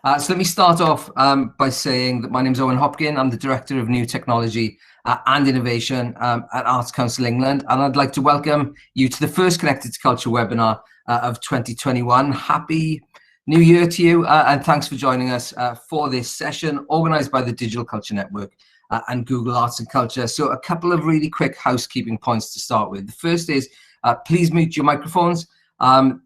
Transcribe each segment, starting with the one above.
So let me start off by saying that my name is Owen Hopkin. I'm the Director of New Technology and Innovation at Arts Council England, and I'd like to welcome you to the first Connected to Culture webinar of 2021. Happy New Year to you, and thanks for joining us for this session organised by the Digital Culture Network and Google Arts and Culture. So a couple of really quick housekeeping points to start with. The first is please mute your microphones.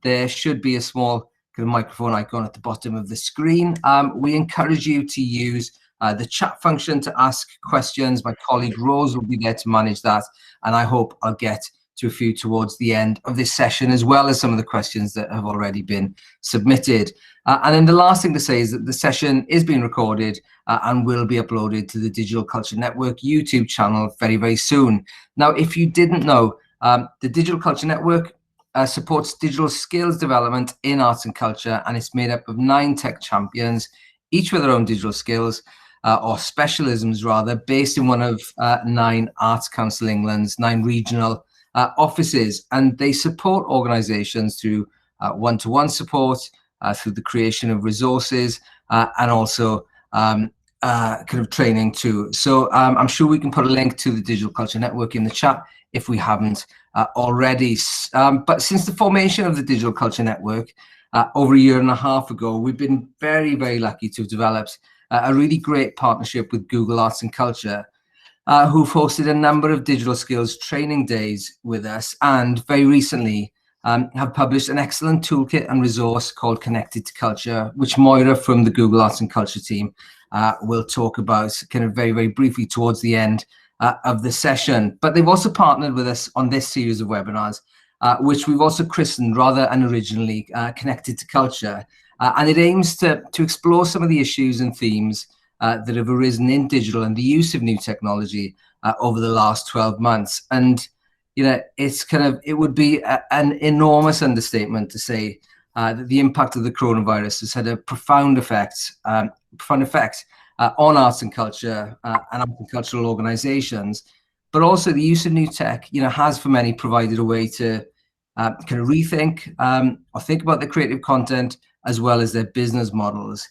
There should be a small microphone icon at the bottom of the screen. We encourage you to use the chat function to ask questions. My colleague Rose will be there to manage that, and I hope I'll get to a few towards the end of this session, as well as some of the questions that have already been submitted. And then the last thing to say is that the session is being recorded and will be uploaded to the Digital Culture Network YouTube channel very, very soon. Now, if you didn't know, the Digital Culture Network supports digital skills development in arts and culture, and it's made up of 9 tech champions, each with their own digital skills, or specialisms rather, based in one of 9 Arts Council England's 9 regional offices, and they support organisations through one-to-one support, through the creation of resources, and also kind of training too. So I'm sure we can put a link to the Digital Culture Network in the chat if we haven't already. But since the formation of the Digital Culture Network over a year and a half ago, we've been very, very lucky to have developed a really great partnership with Google Arts and Culture, who've hosted a number of digital skills training days with us, and very recently have published an excellent toolkit and resource called Connected to Culture, which Moira from the Google Arts and Culture team will talk about kind of very, very briefly towards the end of the session. But they've also partnered with us on this series of webinars, which we've also christened rather unoriginally Connected to Culture, and it aims to explore some of the issues and themes that have arisen in digital and the use of new technology over the last 12 months. And you know, it would be an enormous understatement to say that the impact of the coronavirus has had a profound effect on arts and culture and arts and cultural organisations, but also the use of new tech, you know, has for many provided a way to kind of rethink or think about their creative content as well as their business models.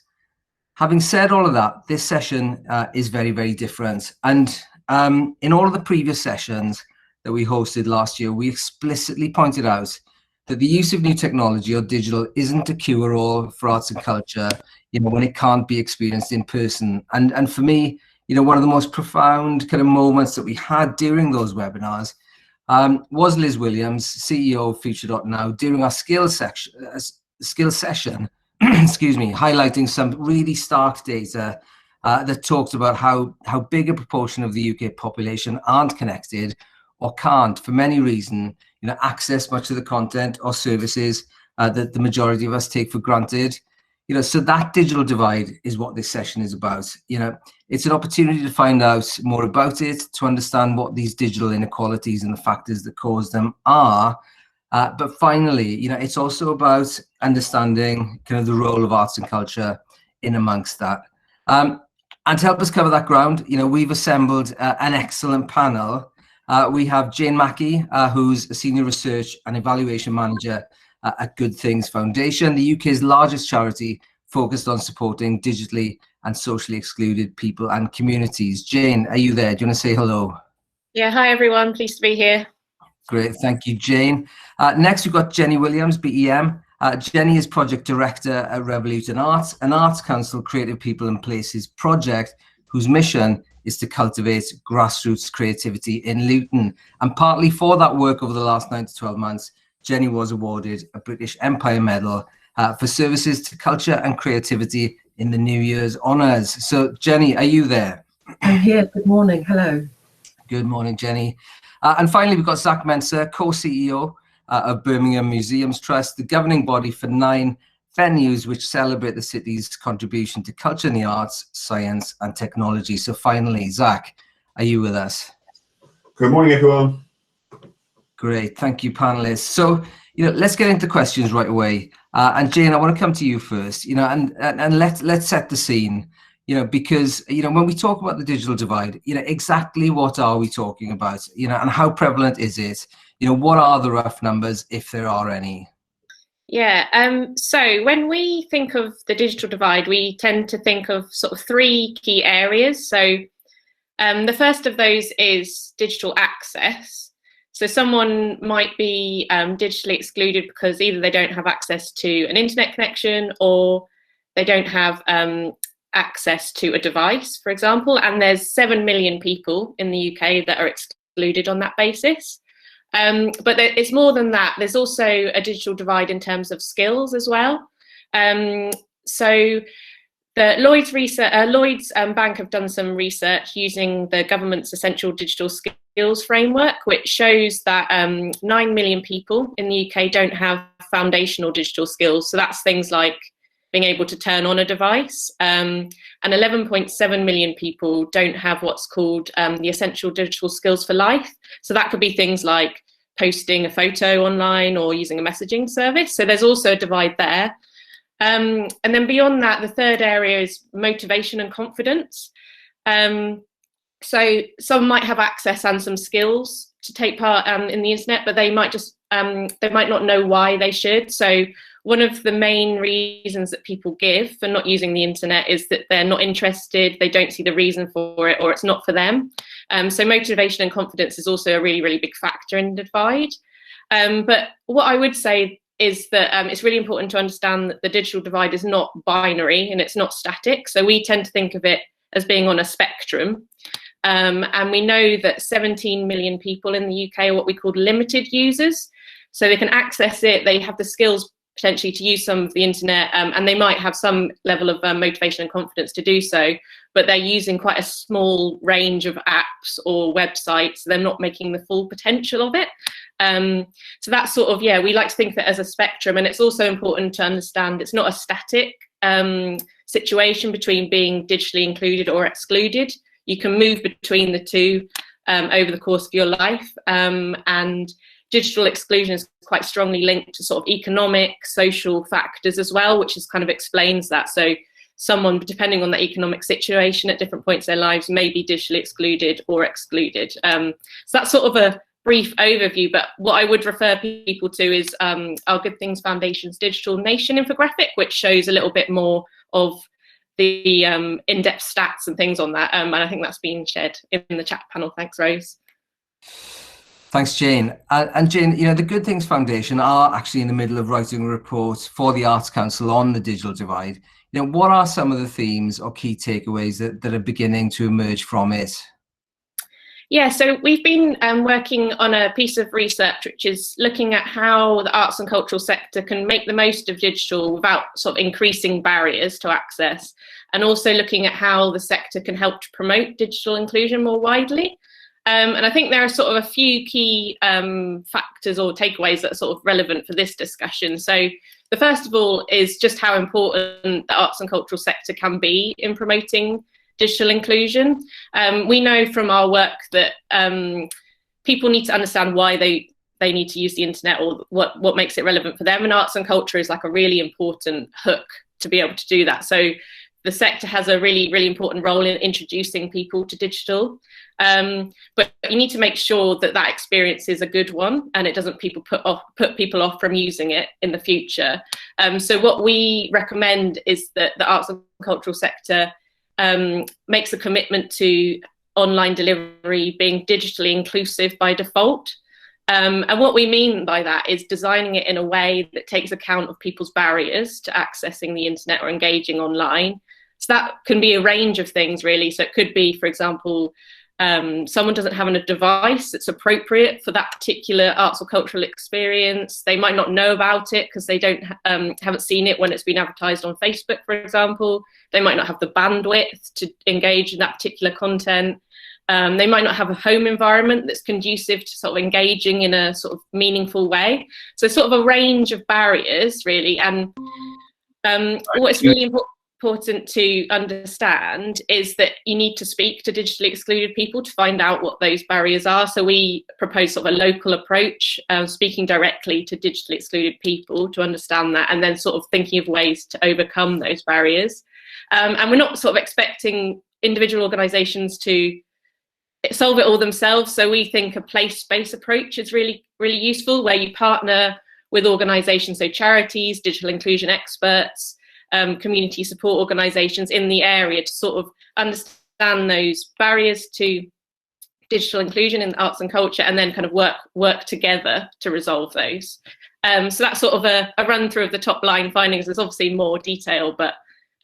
Having said all of that, this session is very, very different. And in all of the previous sessions that we hosted last year, we explicitly pointed out that the use of new technology or digital isn't a cure-all for arts and culture, you know, when it can't be experienced in person. And for me, you know, one of the most profound kind of moments that we had during those webinars was Liz Williams, CEO of Future.now, during our skills session, excuse me, highlighting some really stark data that talked about how big a proportion of the UK population aren't connected or can't, for many reasons, you know, access much of the content or services that the majority of us take for granted. You know, so that digital divide is what this session is about. You know, it's an opportunity to find out more about it, to understand what these digital inequalities and the factors that cause them are. But finally, you know, it's also about understanding kind of the role of arts and culture in amongst that. And to help us cover that ground, you know, we've assembled an excellent panel. We have Jane Mackey, who's a Senior Research and Evaluation Manager at Good Things Foundation, the UK's largest charity focused on supporting digitally and socially excluded people and communities. Jane, are you there? Do you want to say hello? Yeah, hi everyone, pleased to be here. Great, thank you, Jane. Next, we've got Jenny Williams, BEM. Jenny is Project Director at Revoluton Arts, an Arts Council Creative People and Places project whose mission is to cultivate grassroots creativity in Luton. And partly for that work over the last 9 to 12 months, Jenny was awarded a British Empire Medal for services to culture and creativity in the New Year's Honours. So, Jenny, are you there? I'm here. Good morning. Hello. Good morning, Jenny. And finally, we've got Zach Mensah, co-CEO of Birmingham Museums Trust, the governing body for 9 venues which celebrate the city's contribution to culture and the arts, science and technology. So finally, Zach, are you with us? Good morning, everyone. Great, thank you, panelists. So, you know, let's get into questions right away. And Jane, I want to come to you first, you know, and let's set the scene, you know, because, you know, when we talk about the digital divide, you know, exactly what are we talking about, you know, and how prevalent is it? You know, what are the rough numbers, if there are any? Yeah, so when we think of the digital divide, we tend to think of sort of three key areas. So the first of those is digital access. So someone might be digitally excluded because either they don't have access to an internet connection or they don't have access to a device, for example. And there's 7 million people in the UK that are excluded on that basis. But it's more than that. There's also a digital divide in terms of skills as well. So the Lloyds Bank have done some research using the government's Essential Digital Skills Framework, which shows that 9 million people in the UK don't have foundational digital skills. So that's things like being able to turn on a device. And 11.7 million people don't have what's called the Essential Digital Skills for Life. So that could be things like posting a photo online or using a messaging service. So there's also a divide there. And then beyond that, the third area is motivation and confidence. So some might have access and some skills to take part in the internet, but they might just they might not know why they should. So one of the main reasons that people give for not using the internet is that they're not interested, they don't see the reason for it, or it's not for them. So motivation and confidence is also a really, really big factor in the divide. But what I would say is that it's really important to understand that the digital divide is not binary and it's not static. So we tend to think of it as being on a spectrum. And we know that 17 million people in the UK are what we call limited users. So they can access it, they have the skills potentially to use some of the internet, and they might have some level of motivation and confidence to do so, but they're using quite a small range of apps or websites. They're not making the full potential of it. So that's sort of, yeah, we like to think of it as a spectrum, and it's also important to understand it's not a static situation between being digitally included or excluded. You can move between the two over the course of your life, and digital exclusion is quite strongly linked to sort of economic, social factors as well, which just kind of explains that. So someone, depending on the economic situation at different points in their lives, may be digitally excluded or excluded. So that's sort of a brief overview, but what I would refer people to is our Good Things Foundation's Digital Nation infographic, which shows a little bit more of the in-depth stats and things on that. And I think that's been shared in the chat panel. Thanks, Rose. Thanks, Jane. And Jane, you know, the Good Things Foundation are actually in the middle of writing a report for the Arts Council on the digital divide. You know, what are some of the themes or key takeaways that are beginning to emerge from it? Yeah, so we've been working on a piece of research which is looking at how the arts and cultural sector can make the most of digital without sort of increasing barriers to access, and also looking at how the sector can help to promote digital inclusion more widely. And I think there are sort of a few key factors or takeaways that are sort of relevant for this discussion. So the first of all is just how important the arts and cultural sector can be in promoting digital inclusion. We know from our work that people need to understand why they need to use the internet, or what makes it relevant for them, and arts and culture is like a really important hook to be able to do that. So the sector has a really, really important role in introducing people to digital, but you need to make sure that that experience is a good one and it doesn't put people off from using it in the future. So what we recommend is that the arts and cultural sector makes a commitment to online delivery being digitally inclusive by default. And what we mean by that is designing it in a way that takes account of people's barriers to accessing the internet or engaging online. So that can be a range of things, really. So it could be, for example, someone doesn't have a device that's appropriate for that particular arts or cultural experience. They might not know about it because they haven't seen it when it's been advertised on Facebook, for example. They might not have the bandwidth to engage in that particular content. They might not have a home environment that's conducive to sort of engaging in a sort of meaningful way. So sort of a range of barriers, really. And what's really important to understand is that you need to speak to digitally excluded people to find out what those barriers are. So we propose sort of a local approach, speaking directly to digitally excluded people to understand that, and then sort of thinking of ways to overcome those barriers. And we're not sort of expecting individual organisations to solve it all themselves. So we think a place-based approach is really, really useful, where you partner with organisations, so charities, digital inclusion experts, community support organisations in the area to sort of understand those barriers to digital inclusion in arts and culture, and then kind of work together to resolve those. So that's sort of a run through of the top line findings. There's obviously more detail, but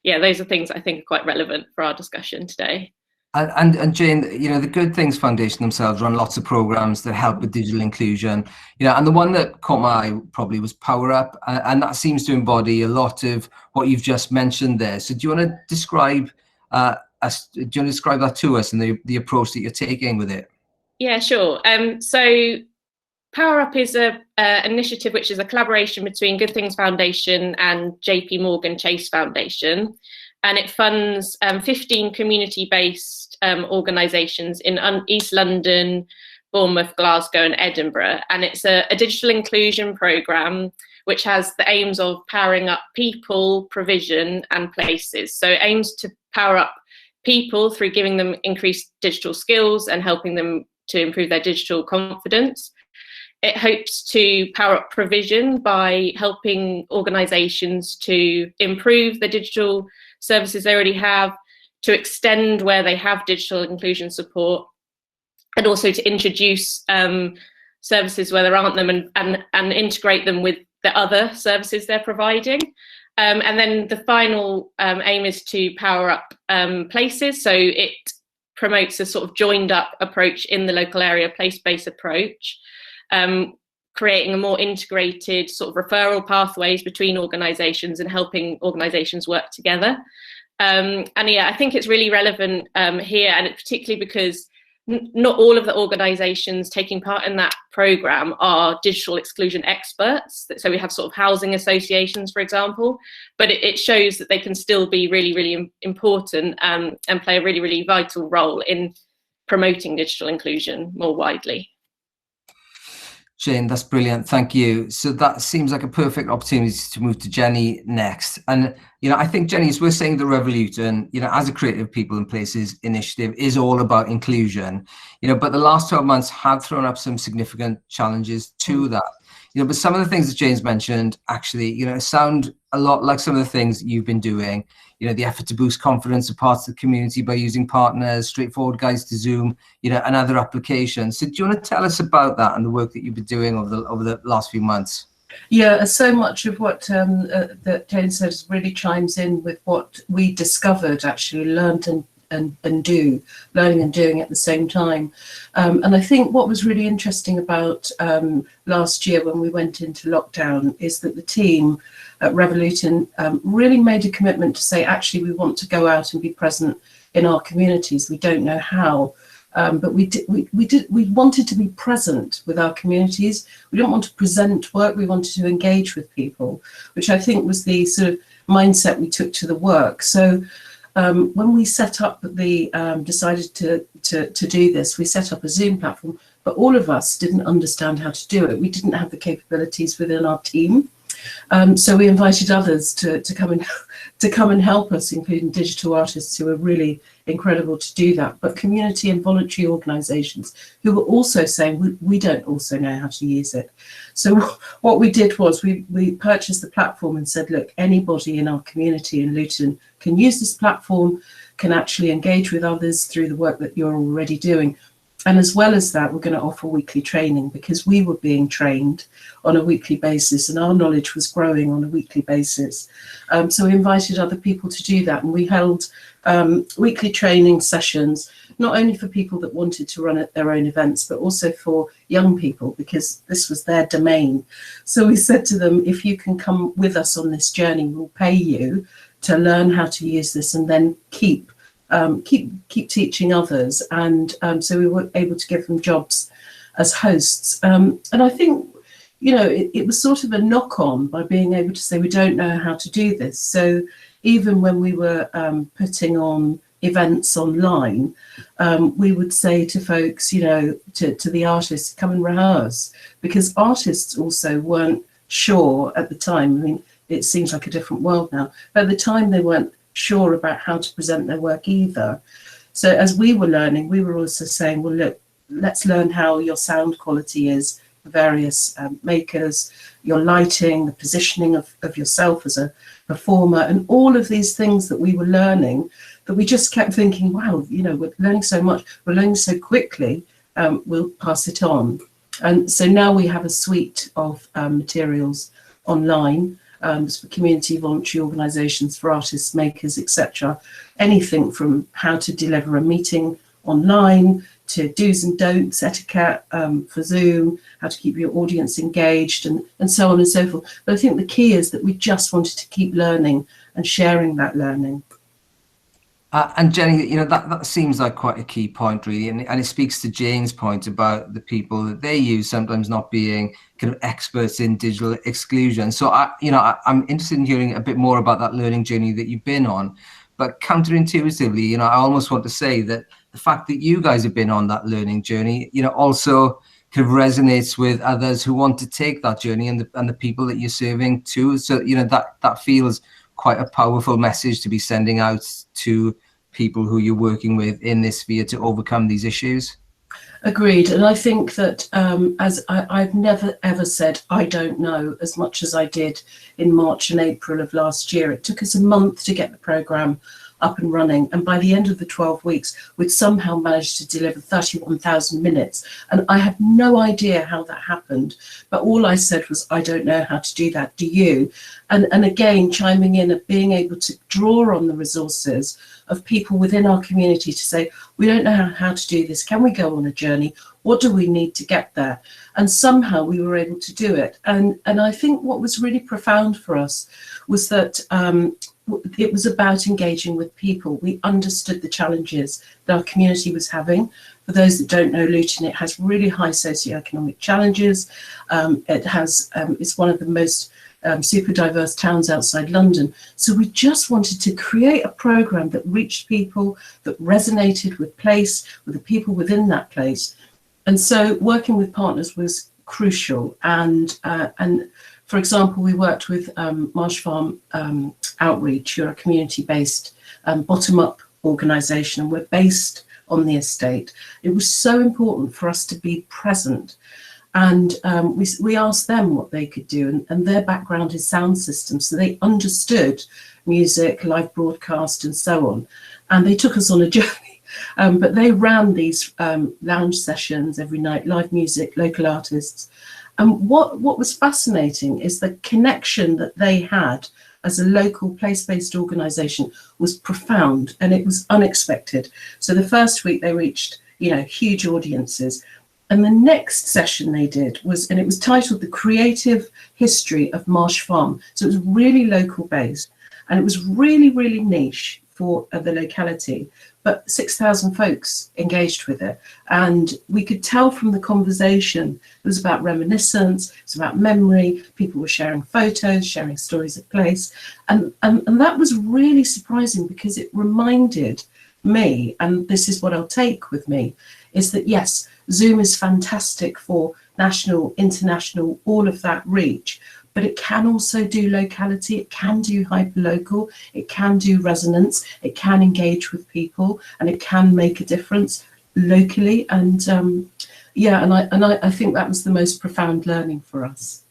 yeah, those are things I think are quite relevant for our discussion today. And Jane, you know, the Good Things Foundation themselves run lots of programs that help with digital inclusion, you know, and the one that caught my eye probably was Power Up, and that seems to embody a lot of what you've just mentioned there. So do you want to describe that to us and the approach that you're taking with it? Yeah, sure. So Power Up is a initiative which is a collaboration between Good Things Foundation and JP Morgan Chase Foundation, and it funds 15 community-based organisations in East London, Bournemouth, Glasgow and Edinburgh. And it's a digital inclusion programme which has the aims of powering up people, provision and places. So it aims to power up people through giving them increased digital skills and helping them to improve their digital confidence. It hopes to power up provision by helping organisations to improve the digital services they already have, to extend where they have digital inclusion support, and also to introduce services where there aren't them and integrate them with the other services they're providing. And then the final aim is to power up places. So it promotes a sort of joined up approach in the local area, place-based approach, creating a more integrated sort of referral pathways between organisations and helping organisations work together. And yeah, I think it's really relevant here, and particularly because not all of the organisations taking part in that programme are digital exclusion experts. So we have sort of housing associations, for example, but it shows that they can still be really, really important and play a really, really vital role in promoting digital inclusion more widely. Jane, that's brilliant. Thank you. So that seems like a perfect opportunity to move to Jenny next. And, you know, I think, Jenny, as we're saying, the Revoluton, you know, as a Creative People and Places initiative is all about inclusion, you know, but the last 12 months have thrown up some significant challenges to that. You know, but some of the things that Jane's mentioned actually, you know, sound a lot like some of the things you've been doing. You know, the effort to boost confidence of parts of the community by using partners, straightforward guides to Zoom, you know, and other applications. So do you want to tell us about that and the work that you've been doing over the last few months? Yeah, so much of what that Jane says really chimes in with what we discovered, actually learned and do, learning and doing at the same time. And I think what was really interesting about last year when we went into lockdown is that the team at Revoluton really made a commitment to say, actually, we want to go out and be present in our communities. We don't know how, but we wanted to be present with our communities. We didn't want to present work, we wanted to engage with people, which I think was the sort of mindset we took to the work. So when we set up decided to do this, we set up a Zoom platform, but all of us didn't understand how to do it. We didn't have the capabilities within our team. So we invited others to come and help us, including digital artists who are really incredible to do that, but community and voluntary organisations who were also saying, we don't also know how to use it. So what we did was we purchased the platform and said, look, anybody in our community in Luton can use this platform, can actually engage with others through the work that you're already doing. And as well as that, we're going to offer weekly training, because we were being trained on a weekly basis and our knowledge was growing on a weekly basis. So we invited other people to do that, and we held weekly training sessions, not only for people that wanted to run their own events, but also for young people, because this was their domain. So we said to them, if you can come with us on this journey, we'll pay you to learn how to use this and then keep teaching others. And so we were able to give them jobs as hosts. And I think, you know, it was sort of a knock on by being able to say, we don't know how to do this. So even when we were putting on events online, we would say to folks, you know, to the artists, come and rehearse, because artists also weren't sure at the time. I mean, it seems like a different world now, but at the time they weren't sure about how to present their work either. So as we were learning, we were also saying, well, look, let's learn how your sound quality is for various makers, your lighting, the positioning of yourself as a performer, and all of these things that we were learning, that we just kept thinking, wow, you know, we're learning so much, we're learning so quickly, we'll pass it on. And so now we have a suite of materials online for community voluntary organisations, for artists, makers, etc. Anything from how to deliver a meeting online to do's and don'ts, etiquette for Zoom, how to keep your audience engaged, and so on and so forth. But I think the key is that we just wanted to keep learning and sharing that learning. And Jenny, you know, that seems like quite a key point, really, and it speaks to Jane's point about the people that they use sometimes not being kind of experts in digital exclusion. So, I'm interested in hearing a bit more about that learning journey that you've been on. But counterintuitively, you know, I almost want to say that the fact that you guys have been on that learning journey, you know, also kind of resonates with others who want to take that journey and the people that you're serving too. So, you know, that feels quite a powerful message to be sending out to people who you're working with in this sphere to overcome these issues. Agreed. And I think that as I've never ever said I don't know as much as I did in March and April of last year. It took us a month to get the programme up and running, and by the end of the 12 weeks we'd somehow managed to deliver 31,000 minutes, and I had no idea how that happened, but all I said was, I don't know how to do that, do you? And again, chiming in and being able to draw on the resources of people within our community to say, we don't know how to do this, can we go on a journey, what do we need to get there? And somehow we were able to do it. And I think what was really profound for us was that it was about engaging with people. We understood the challenges that our community was having. For those that don't know Luton, it has really high socioeconomic challenges. It's one of the most super diverse towns outside London. So we just wanted to create a programme that reached people, that resonated with the people within that place. And so working with partners was crucial. And for example, we worked with Marsh Farm Outreach, who are a community-based bottom-up organisation, and we're based on the estate. It was so important for us to be present, and we asked them what they could do, and their background is sound systems, so they understood music, live broadcast, and so on. And they took us on a journey, but they ran these lounge sessions every night, live music, local artists. And what was fascinating is the connection that they had as a local place-based organisation was profound, and it was unexpected. So the first week they reached, you know, huge audiences. And the next session they did was, and it was titled The Creative History of Marsh Farm. So it was really local based, and it was really, really niche for the locality, but 6,000 folks engaged with it. And we could tell from the conversation, it was about reminiscence, it was about memory, people were sharing photos, sharing stories of place. And that was really surprising, because it reminded me, and this is what I'll take with me, is that yes, Zoom is fantastic for national, international, all of that reach, but it can also do locality, it can do hyperlocal, it can do resonance, it can engage with people, and it can make a difference locally. And I think that was the most profound learning for us.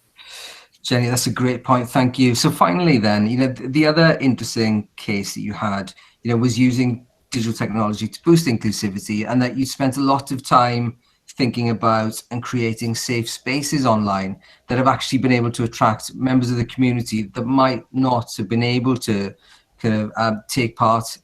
Jenny, that's a great point. Thank you. So finally, then, you know, the other interesting case that you had, you know, was using digital technology to boost inclusivity, and that you spent a lot of time thinking about and creating safe spaces online that have actually been able to attract members of the community that might not have been able to kind of take part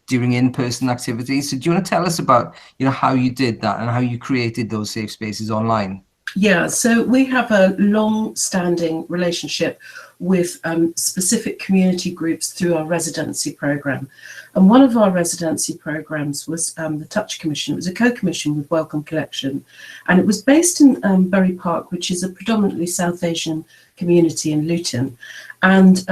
during in-person activities. So do you want to tell us about, you know, how you did that and how you created those safe spaces online? Yeah, so we have a long-standing relationship with specific community groups through our residency programme. And one of our residency programmes was the Touch Commission. It was a co-commission with Welcome Collection. And it was based in Bury Park, which is a predominantly South Asian community in Luton. And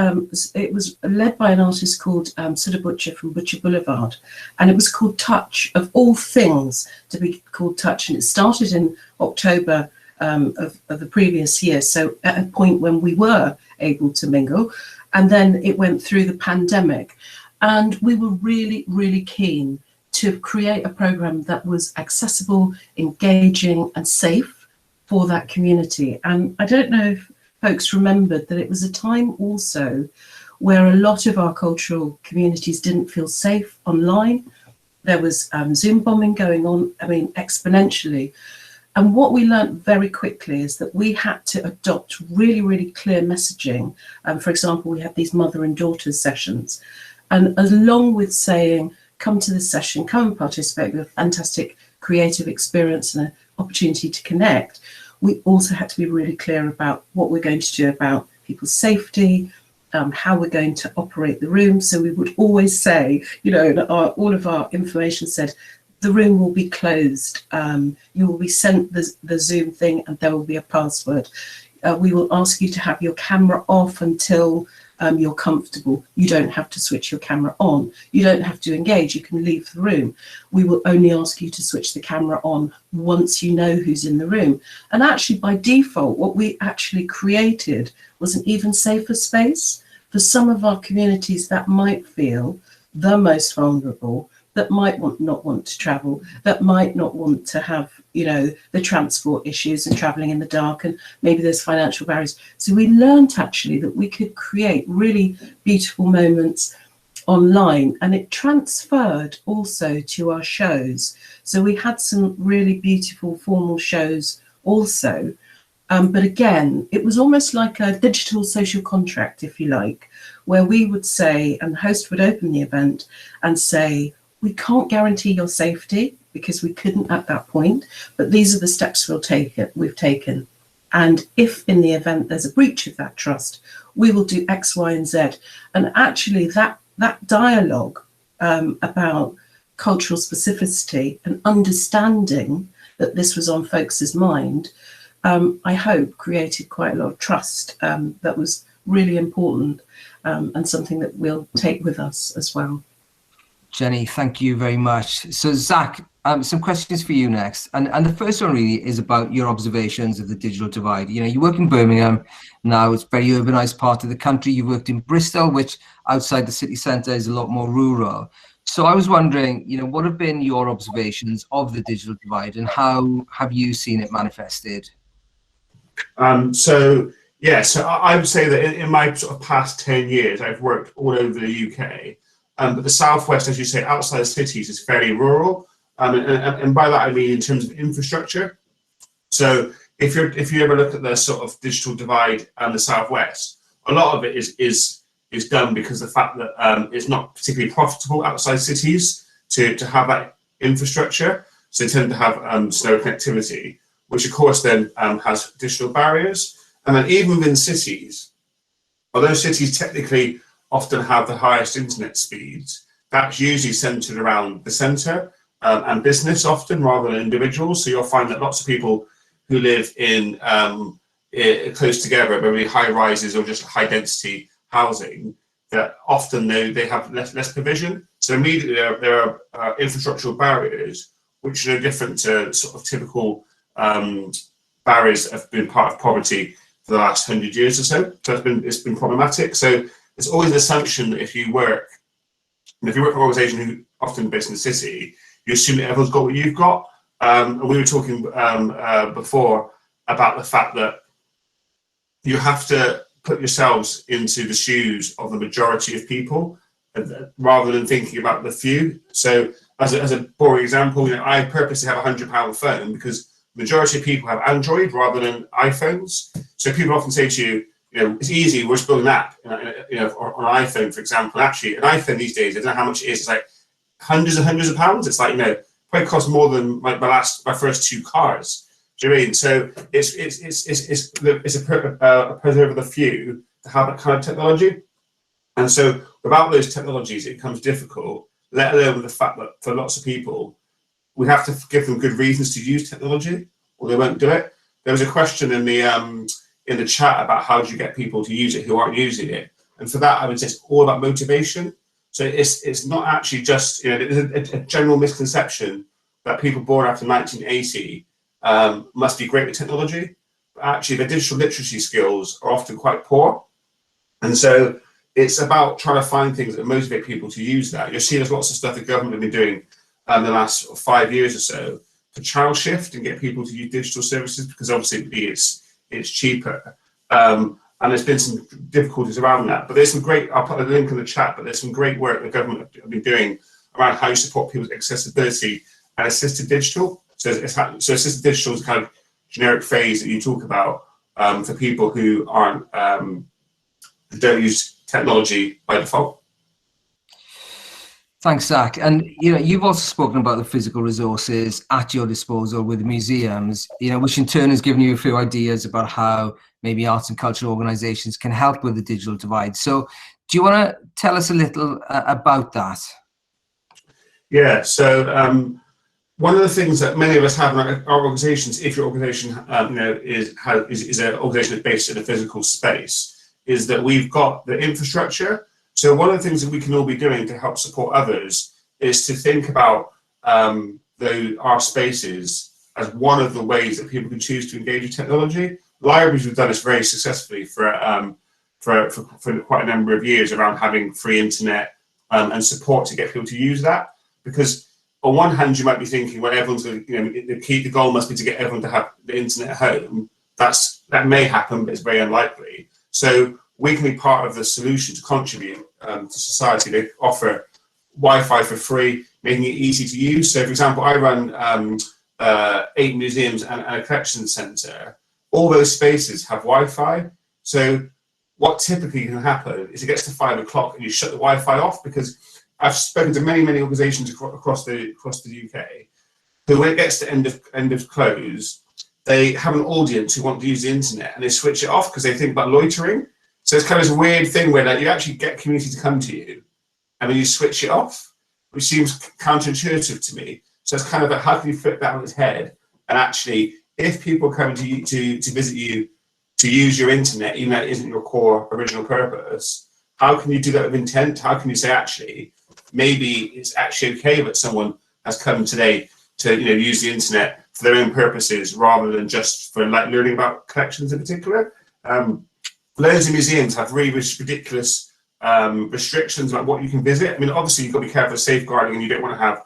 it was led by an artist called Sudha Butcher from Butcher Boulevard. And it was called Touch, of all things to be called Touch. And it started in October of the previous year, so at a point when we were able to mingle, and then it went through the pandemic, and we were really, really keen to create a program that was accessible, engaging, and safe for that community. And I don't know if folks remembered that it was a time also where a lot of our cultural communities didn't feel safe online. There was Zoom bombing going on, I mean, exponentially. And what we learned very quickly is that we had to adopt really, really clear messaging. For example, we had these mother and daughter sessions. And along with saying, come to this session, come and participate with a fantastic creative experience and an opportunity to connect, we also had to be really clear about what we're going to do about people's safety, how we're going to operate the room. So we would always say, you know, all of our information said, the room will be closed. You will be sent the Zoom thing and there will be a password. We will ask you to have your camera off until you're comfortable. You don't have to switch your camera on. You don't have to engage. You can leave the room. We will only ask you to switch the camera on once you know who's in the room. And actually, by default, what we actually created was an even safer space for some of our communities that might feel the most vulnerable, that might not want to travel, that might not want to have, you know, the transport issues and traveling in the dark, and maybe there's financial barriers. So we learned actually that we could create really beautiful moments online, and it transferred also to our shows. So we had some really beautiful formal shows also. But again, it was almost like a digital social contract, if you like, where we would say, and the host would open the event and say, we can't guarantee your safety because we couldn't at that point, but these are the steps we've taken. And if in the event there's a breach of that trust, we will do X, Y, and Z. And actually that dialogue about cultural specificity and understanding that this was on folks' mind, I hope created quite a lot of trust that was really important and something that we'll take with us as well. Jenny, thank you very much. So Zach, some questions for you next. And the first one really is about your observations of the digital divide. You know, you work in Birmingham now, it's a very urbanized part of the country. You worked in Bristol, which outside the city centre is a lot more rural. So I was wondering, you know, what have been your observations of the digital divide and how have you seen it manifested? So I would say that in my sort of past 10 years, I've worked all over the UK. But the southwest, as you say, outside cities is fairly rural, and by that I mean in terms of infrastructure. So if you ever look at the sort of digital divide and the southwest, a lot of it is done because of the fact that it's not particularly profitable outside cities to have that infrastructure. So they tend to have slow connectivity, which of course then has additional barriers. And then even within cities, although cities technically often have the highest internet speeds, that's usually centered around the center and business often rather than individuals. So you'll find that lots of people who live in close together, maybe high rises or just high density housing, that often they have less provision. So immediately there are infrastructural barriers which are no different to sort of typical barriers that have been part of poverty for the last 100 years or so. So it's been problematic. So there's always an assumption that if you work for an organisation who often based in the city, you assume that everyone's got what you've got. And we were talking before about the fact that you have to put yourselves into the shoes of the majority of people rather than thinking about the few. So as a boring example, you know, I purposely have a £100 phone because the majority of people have Android rather than iPhones. So people often say to you, you know, it's easy, we're just building an app, you know, on an iPhone, for example. Actually, an iPhone these days, I don't know how much it is. It's like hundreds and hundreds of pounds. It's like, you know, probably cost more than my first two cars. Do you know what I mean? So it's a preserve of the few to have that kind of technology. And so without those technologies, it becomes difficult, let alone the fact that for lots of people, we have to give them good reasons to use technology or they won't do it. There was a question in the chat about how do you get people to use it who aren't using it. And for that, I would say it's all about motivation. So it's not actually just, you know, there's a general misconception that people born after 1980 must be great with technology. But actually, their digital literacy skills are often quite poor. And so it's about trying to find things that motivate people to use that. You'll see there's lots of stuff the government have been doing in the last 5 years or so to channel shift and get people to use digital services because obviously it's cheaper. And there's been some difficulties around that. But there's some great, I'll put a link in the chat, but there's some great work the government have been doing around how you support people's accessibility and assisted digital. So assisted digital is a kind of generic phrase that you talk about for people who aren't, who don't use technology by default. Thanks, Zach. And you've also spoken about the physical resources at your disposal with museums, which in turn has given you a few ideas about how maybe arts and cultural organisations can help with the digital divide. So, do you want to tell us a little about that? Yeah. So, one of the things that many of us have in our organisations, if your organisation, is an organisation that's based in a physical space, is that we've got the infrastructure. So one of the things that we can all be doing to help support others is to think about our spaces as one of the ways that people can choose to engage with technology. Libraries have done this very successfully for quite a number of years around having free internet and support to get people to use that. Because on one hand, you might be thinking, well, everyone's going to, the goal must be to get everyone to have the internet at home. That may happen, but it's very unlikely. So we can be part of the solution to contribute to society. They offer Wi-Fi for free, making it easy to use. So, for example, I run 8 museums and a collection centre. All those spaces have Wi-Fi. So what typically can happen is it gets to 5 o'clock and you shut the Wi-Fi off, because I've spoken to many organisations across the UK who, when it gets to end of close, they have an audience who want to use the internet and they switch it off because they think about loitering. So it's kind of this weird thing where you actually get community to come to you and then you switch it off, which seems counterintuitive to me. So it's kind of like, how can you flip that on its head? And actually, if people come to you to visit you to use your internet, even though it isn't your core original purpose, how can you do that with intent? How can you say, actually, maybe it's actually okay that someone has come today to use the internet for their own purposes rather than just for learning about collections in particular? Loads of museums have really ridiculous restrictions about what you can visit. I mean, obviously you've got to be careful of safeguarding, and you don't want to have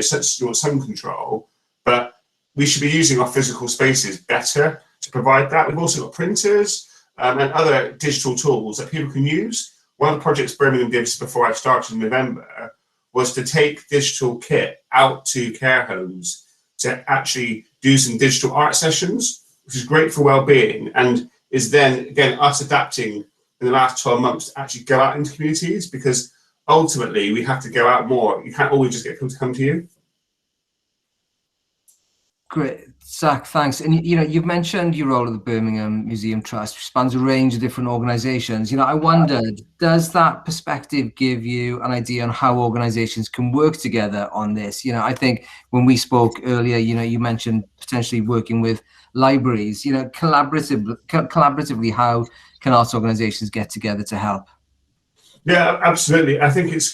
some control. But we should be using our physical spaces better to provide that. We've also got printers and other digital tools that people can use. One of the projects Birmingham did before I started in November was to take digital kit out to care homes to actually do some digital art sessions, which is great for well-being, and is then, again, us adapting in the last 12 months to actually go out into communities, because ultimately we have to go out more. You can't always just get people to come to you. Great, Zach, thanks. And you've mentioned your role at the Birmingham Museum Trust, which spans a range of different organisations. I wondered, does that perspective give you an idea on how organisations can work together on this? I think when we spoke earlier, you mentioned potentially working with libraries. Collaboratively, how can arts organisations get together to help? Yeah, absolutely. I think it's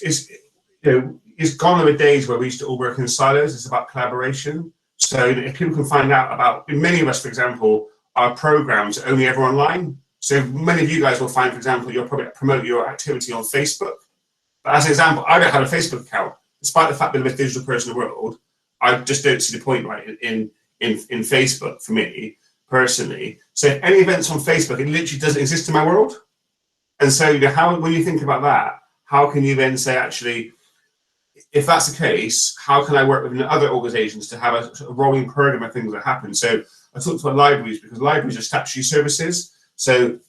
gone are the days where we used to all work in silos. It's about collaboration. So if people can find out about, many of us, for example, our programs are only ever online. So many of you guys will find, for example, you'll probably promote your activity on Facebook. But as an example, I don't have a Facebook account, despite the fact that I'm the most digital person in the world. I just don't see the point, right, in Facebook for me personally. So if any events on Facebook, it literally doesn't exist in my world. And so when you think about that, how can you then say, actually, if that's the case, how can I work with other organisations to have a rolling program of things that happen? So I talked about libraries, because libraries are statutory services. So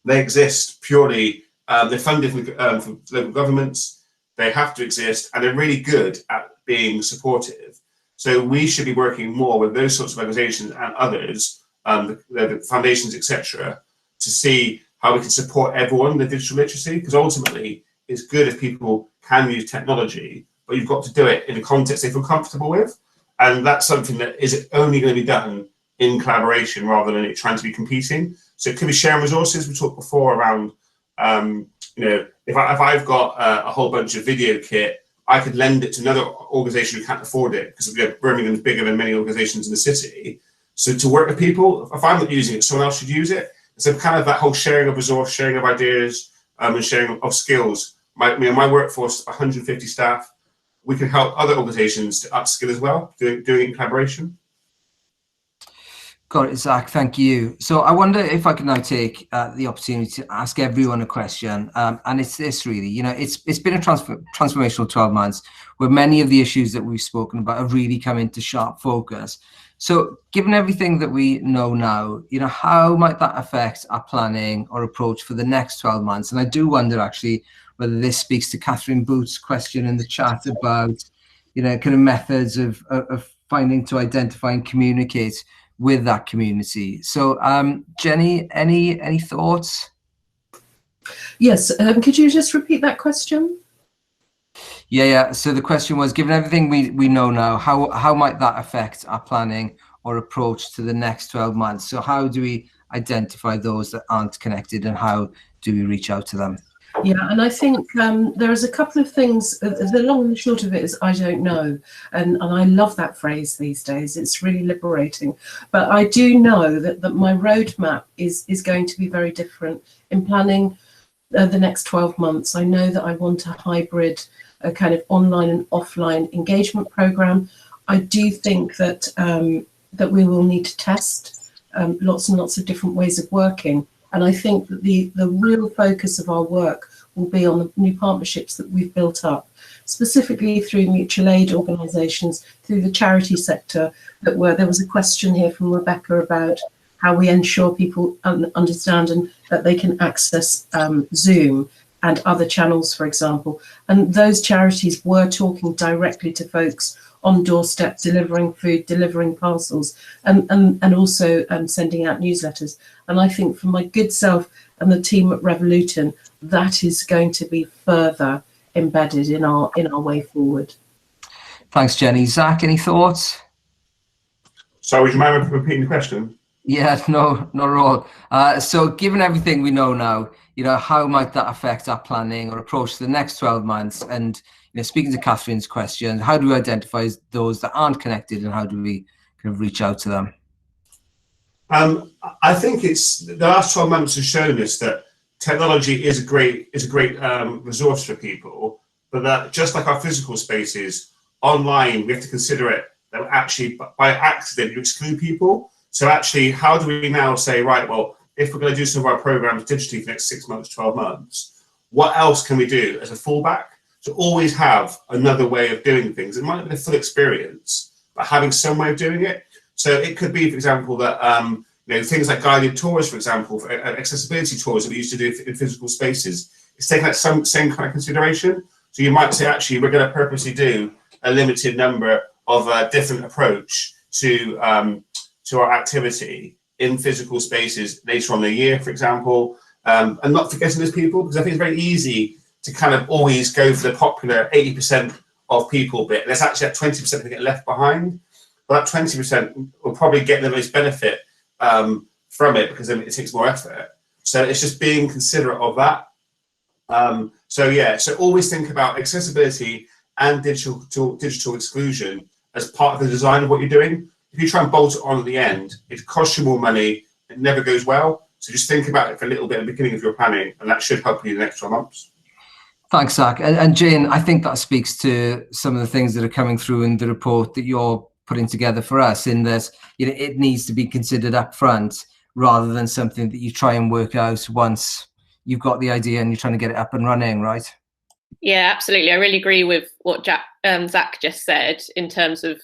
they exist purely, they're funded from local governments, they have to exist, and they're really good at being supportive. So we should be working more with those sorts of organisations and others, the foundations, etc., to see how we can support everyone with digital literacy, because ultimately it's good if people can use technology, but you've got to do it in a context they feel comfortable with. And that's something that is only going to be done in collaboration rather than it trying to be competing. So it could be sharing resources. We talked before around, if I've got a whole bunch of video kit, I could lend it to another organisation who can't afford it, because Birmingham's bigger than many organisations in the city. So to work with people, if I'm not using it, someone else should use it. So kind of that whole sharing of resource, sharing of ideas, and sharing of skills. My workforce, 150 staff, we can help other organisations to upskill as well, doing it in collaboration. Got it, Zach. Thank you. So I wonder if I can now take the opportunity to ask everyone a question, and it's this really. You know, it's been a transformational 12 months where many of the issues that we've spoken about have really come into sharp focus. So, given everything that we know now, you know, how might that affect our planning or approach for the next 12 months? And I do wonder actually whether this speaks to Catherine Booth's question in the chat about, you know, kind of methods of finding to identify and communicate with that community. So, Jenny, any thoughts? Yes, could you just repeat that question? Yeah. So the question was, given everything we know now, how might that affect our planning or approach to the next 12 months? So how do we identify those that aren't connected, and how do we reach out to them? Yeah, and I think there's a couple of things. The long and short of it is I don't know, and I love that phrase these days. It's really liberating. But I do know that my roadmap is going to be very different in planning the next 12 months. I know that I want a hybrid, a kind of online and offline engagement program. I do think that that we will need to test lots and lots of different ways of working. And I think that the real focus of our work will be on the new partnerships that we've built up, specifically through mutual aid organisations, through the charity sector. There was a question here from Rebecca about how we ensure people understand and that they can access Zoom and other channels, for example. And those charities were talking directly to folks on doorstep, delivering food, delivering parcels, and also sending out newsletters. And I think for my good self and the team at Revoluton, that is going to be further embedded in our way forward. Thanks, Jenny. Zach, any thoughts? So would you mind repeating the question? Yeah, no, not at all. So given everything we know now, you know, how might that affect our planning or approach to the next 12 months? And, you know, speaking to Catherine's question, how do we identify those that aren't connected, and how do we kind of reach out to them? I think the last 12 months have shown us that technology is a great resource for people, but that just like our physical spaces, online, we have to consider it that actually by accident you exclude people. So actually, how do we now say, right, well, if we're going to do some of our programs digitally for the next 6 months, 12 months, what else can we do as a fallback? To always have another way of doing things. It might not be the full experience, but having some way of doing it. So it could be, for example, that you know, things like guided tours, for example, for accessibility tours that we used to do in physical spaces. It's taking that same kind of consideration. So you might say, actually, we're going to purposely do a limited number of different approach to our activity in physical spaces later on in the year, for example, and not forgetting those people, because I think it's very easy to kind of always go for the popular 80% of people bit. There's actually that 20% that get left behind, but that 20% will probably get the most benefit from it, because then it takes more effort. So it's just being considerate of that. So always think about accessibility and digital exclusion as part of the design of what you're doing. If you try and bolt it on at the end, it costs you more money, it never goes well. So just think about it for a little bit at the beginning of your planning, and that should help you in the next 12 months. Thanks, Zach. And Jane, I think that speaks to some of the things that are coming through in the report that you're putting together for us, in that, you know, it needs to be considered up front rather than something that you try and work out once you've got the idea and you're trying to get it up and running, right? Yeah, absolutely. I really agree with what Zach just said in terms of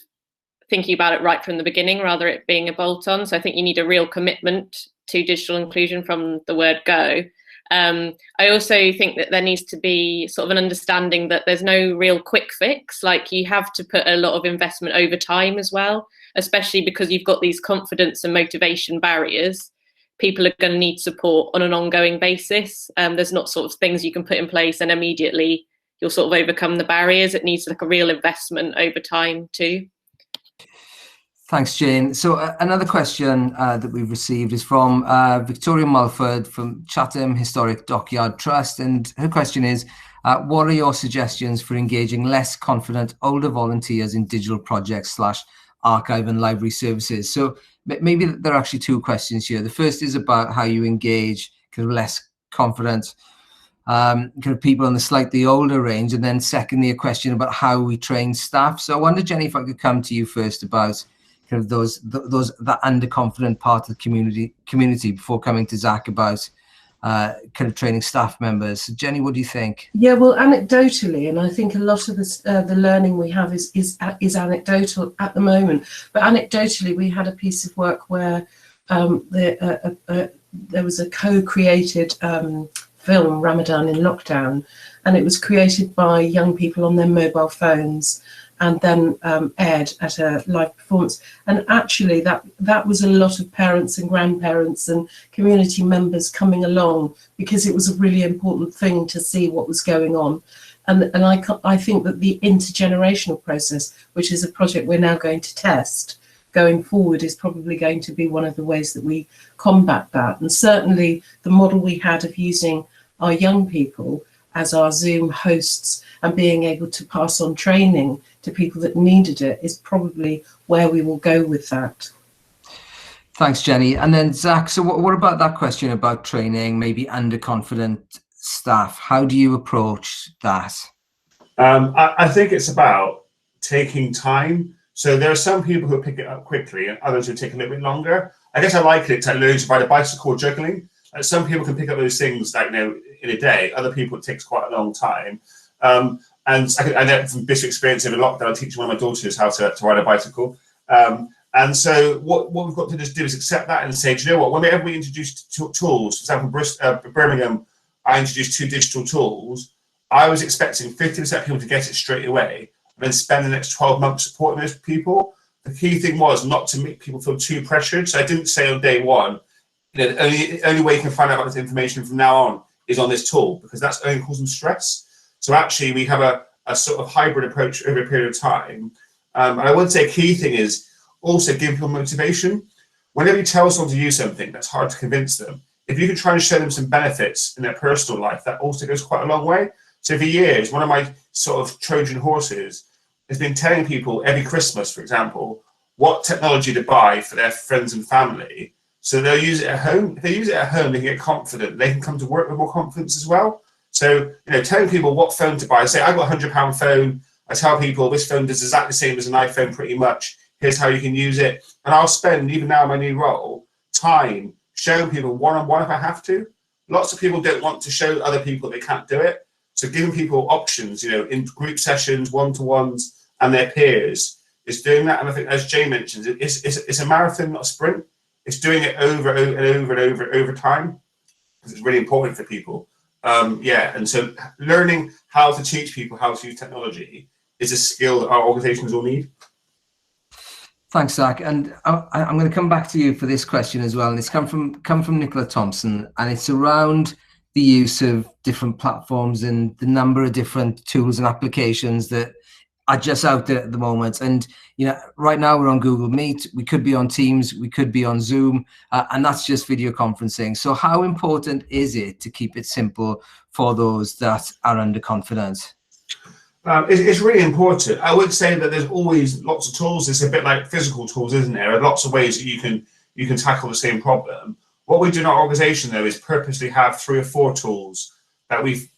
thinking about it right from the beginning rather it being a bolt-on. So I think you need a real commitment to digital inclusion from the word go. I also think that there needs to be sort of an understanding that there's no real quick fix. Like, you have to put a lot of investment over time as well, especially because you've got these confidence and motivation barriers. People are going to need support on an ongoing basis. There's not sort of things you can put in place and immediately you'll sort of overcome the barriers. It needs like a real investment over time too. Thanks, Jane. So another question that we've received is from Victoria Mulford from Chatham Historic Dockyard Trust. And her question is, what are your suggestions for engaging less confident older volunteers in digital projects / archive and library services? So maybe there are actually two questions here. The first is about how you engage kind of less confident kind of people in the slightly older range. And then secondly, a question about how we train staff. So I wonder, Jenny, if I could come to you first about kind of that underconfident part of the community before coming to Zach about kind of training staff members. So Jenny, what do you think? Yeah, well, anecdotally, and I think a lot of the learning we have is anecdotal at the moment. But anecdotally, we had a piece of work where there was a co-created film, Ramadan in Lockdown, and it was created by young people on their mobile phones, and then aired at a live performance. And actually that was a lot of parents and grandparents and community members coming along, because it was a really important thing to see what was going on. And I think that the intergenerational process, which is a project we're now going to test going forward, is probably going to be one of the ways that we combat that. And certainly the model we had of using our young people as our Zoom hosts and being able to pass on training to people that needed it is probably where we will go with that. Thanks, Jenny. And then Zach, so what about that question about training, maybe underconfident staff? How do you approach that? I think it's about taking time. So there are some people who pick it up quickly and others who take a little bit longer. I guess I like it to learn to ride a bicycle or juggling. Some people can pick up those things like, in a day. Other people, it takes quite a long time. And I know from this experience in a lockdown, I teach one of my daughters how to ride a bicycle. And so what we've got to just do is accept that and say, do you know what, whenever we introduce tools, for example, Birmingham, I introduced 2 digital tools. I was expecting 50% of people to get it straight away and then spend the next 12 months supporting those people. The key thing was not to make people feel too pressured. So I didn't say on day one, the only way you can find out about this information from now on is on this tool, because that's only causing stress. So actually we have a sort of hybrid approach over a period of time. And I would say a key thing is also give people motivation. Whenever you tell someone to use something, that's hard to convince them. If you can try and show them some benefits in their personal life, that also goes quite a long way. So for years, one of my sort of Trojan horses has been telling people every Christmas, for example, what technology to buy for their friends and family. So they'll use it at home. If they use it at home, they can get confident. They can come to work with more confidence as well. So, telling people what phone to buy. Say, I've got a £100 phone. I tell people this phone does exactly the same as an iPhone pretty much. Here's how you can use it. And I'll spend, even now in my new role, time showing people one-on-one if I have to. Lots of people don't want to show other people they can't do it. So giving people options, in group sessions, one-to-ones, and their peers is doing that. And I think, as Jay mentioned, it's a marathon, not a sprint. It's doing it over and over and over time, because it's really important for people. And so learning how to teach people how to use technology is a skill that our organizations will need. Thanks, Zach. And I'm going to come back to you for this question as well. And it's come from Nicola Thompson, and it's around the use of different platforms and the number of different tools and applications that are just out there at the moment. And right now we're on Google Meet, we could be on Teams, we could be on Zoom, and that's just video conferencing. So how important is it to keep it simple for those that are underconfident? It's really important. I would say that there's always lots of tools. It's a bit like physical tools, isn't there? There are lots of ways that you can tackle the same problem. What we do in our organization, though, is purposely have 3 or 4 tools that we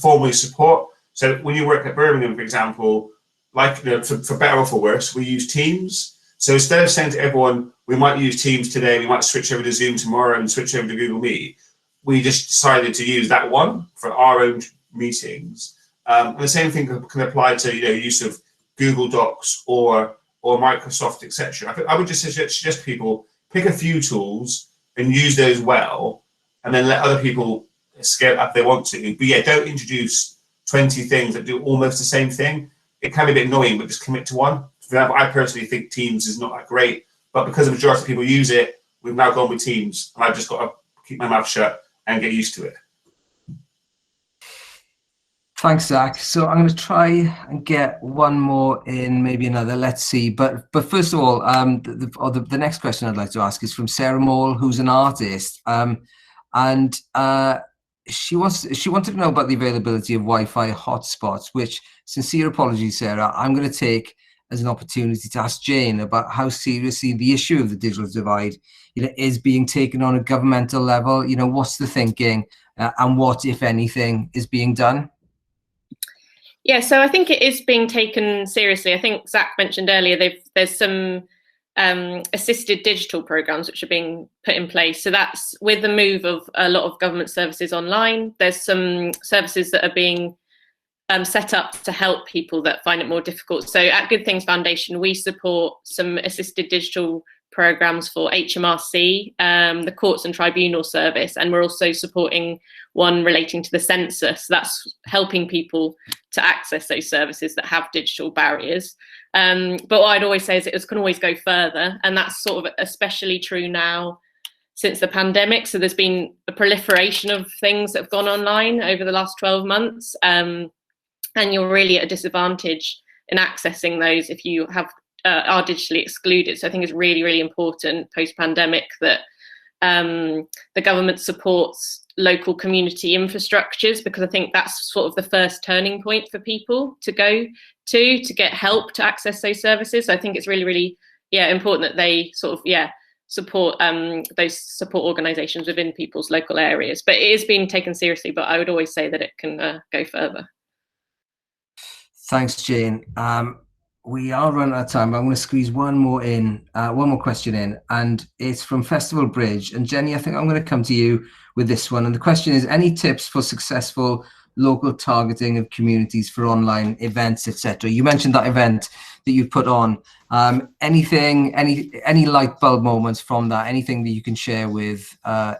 formally support. So when you work at Birmingham, for example, like for better or for worse, we use Teams. So instead of saying to everyone, we might use Teams today, we might switch over to Zoom tomorrow and switch over to Google Meet, we just decided to use that one for our own meetings. And the same thing can apply to use of Google Docs or Microsoft, etc. I would just suggest people pick a few tools and use those well, and then let other people scale up if they want to. But yeah, don't introduce 20 things that do almost the same thing. It can be a bit annoying, but just commit to one. For example, I personally think Teams is not that great, but because the majority of people use it, we've now gone with Teams, and I've just got to keep my mouth shut and get used to it. Thanks, Zach. So I'm going to try and get one more in, maybe another. Let's see. But first of all, the next question I'd like to ask is from Sarah Mole, who's an artist, and she wanted to know about the availability of Wi-Fi hotspots. Which, sincere apologies, Sarah, I'm going to take as an opportunity to ask Jane about how seriously the issue of the digital divide, is being taken on a governmental level. What's the thinking, and what, if anything, is being done? Yeah, so I think it is being taken seriously. I think Zach mentioned earlier there's some assisted digital programs which are being put in place. So that's with the move of a lot of government services online. There's some services that are being set up to help people that find it more difficult. So at Good Things Foundation, we support some assisted digital programs for HMRC, the Courts and Tribunal Service, and we're also supporting one relating to the census. That's helping people to access those services that have digital barriers. But what I'd always say is it can always go further, and that's sort of especially true now since the pandemic. So there's been a proliferation of things that have gone online over the last 12 months, and you're really at a disadvantage in accessing those if you are digitally excluded. So I think it's really, really important post-pandemic that the government supports local community infrastructures, because I think that's sort of the first turning point for people to go to get help to access those services. So I think it's really, really important that they sort of support those support organisations within people's local areas. But it is being taken seriously, but I would always say that it can go further. Thanks, Jane. We are running out of time. I'm going to squeeze one more question in, and it's from Festival Bridge. And Jenny, I think I'm going to come to you with this one. And the question is, any tips for successful local targeting of communities for online events, etc.? You mentioned that event that you put on. Any light bulb moments from that? Anything that you can share with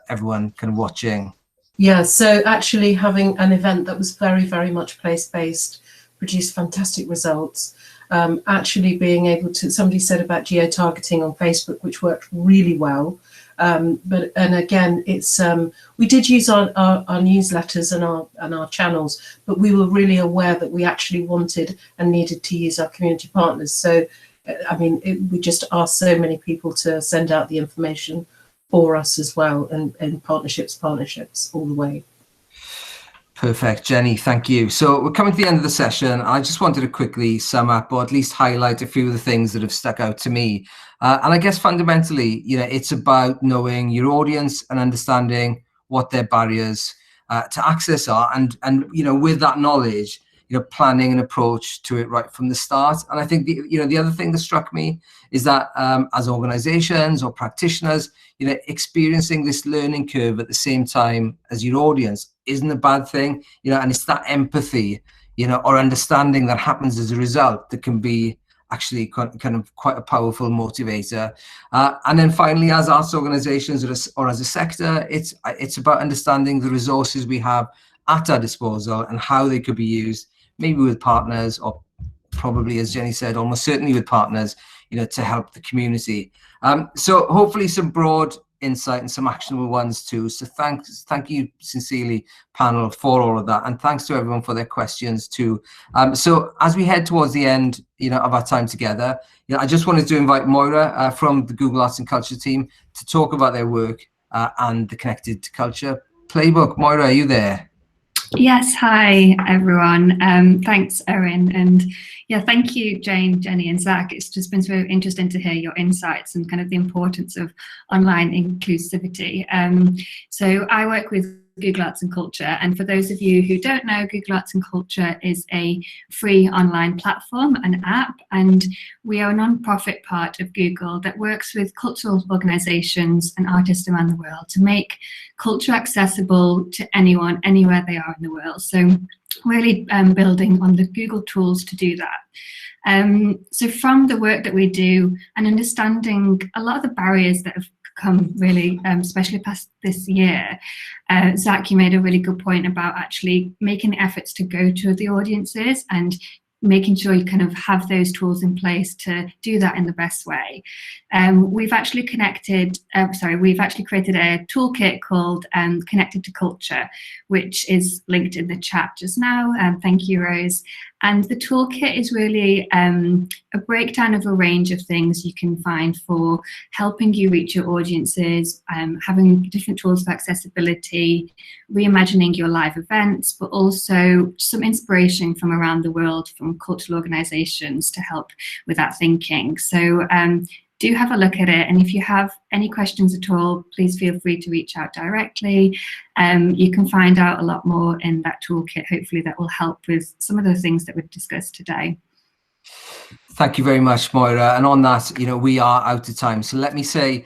everyone kind of watching? Yeah, so actually having an event that was very, very much place-based produced fantastic results. Actually being able to, somebody said about geo-targeting on Facebook, which worked really well. And again, it's we did use our newsletters and our channels, but we were really aware that we actually wanted and needed to use our community partners. So, I mean, we just asked so many people to send out the information for us as well, and partnerships all the way. Perfect, Jenny, thank you. So we're coming to the end of the session. I just wanted to quickly sum up, or at least highlight a few of the things that have stuck out to me. And I guess fundamentally, it's about knowing your audience and understanding what their barriers to access are, and with that knowledge, planning an approach to it right from the start. And I think the other thing that struck me is that as organizations or practitioners, experiencing this learning curve at the same time as your audience isn't a bad thing, and it's that empathy, or understanding that happens as a result that can be actually kind of quite a powerful motivator. And then finally, as arts organizations or as a sector, it's about understanding the resources we have at our disposal and how they could be used, maybe with partners, or probably, as Jenny said, almost certainly with partners, to help the community. So hopefully some broad insight and some actionable ones too. So thank you sincerely, panel, for all of that, and thanks to everyone for their questions too. So as we head towards the end, of our time together, I just wanted to invite Moira from the Google Arts and Culture team to talk about their work and the Connected to Culture playbook. Moira, are you there? Yes, hi everyone. Thanks, Owen, and thank you, Jane, Jenny, and Zach. It's just been so interesting to hear your insights and kind of the importance of online inclusivity. So I work with Google Arts and Culture, and for those of you who don't know, Google Arts and Culture is a free online platform, an app, and we are a non-profit part of Google that works with cultural organisations and artists around the world to make culture accessible to anyone, anywhere they are in the world. So really building on the Google tools to do that. So from the work that we do and understanding a lot of the barriers that have come really, especially past this year, Zach, you made a really good point about actually making efforts to go to the audiences and making sure you kind of have those tools in place to do that in the best way. We've actually created a toolkit called Connected to Culture, which is linked in the chat just now. Thank you, Rose. And the toolkit is really a breakdown of a range of things you can find for helping you reach your audiences, having different tools for accessibility, reimagining your live events, but also some inspiration from around the world from cultural organisations to help with that thinking. So do have a look at it, and if you have any questions at all, please feel free to reach out directly. You can find out a lot more in that toolkit, hopefully that will help with some of the things that we've discussed today. Thank you very much, Moira. And on that, we are out of time. So let me say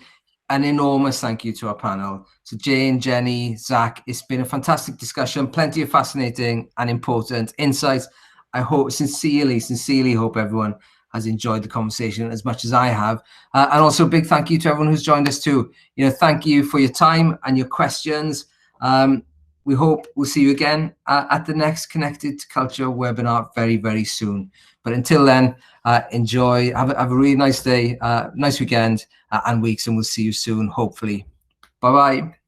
an enormous thank you to our panel. So Jane, Jenny, Zach, it's been a fantastic discussion, plenty of fascinating and important insights. I hope, sincerely hope everyone has enjoyed the conversation as much as I have. And also a big thank you to everyone who's joined us too. Thank you for your time and your questions. We hope we'll see you again at the next Connected to Culture webinar very, very soon. But until then, enjoy, have a really nice day, nice weekend and weeks, and we'll see you soon, hopefully. Bye-bye.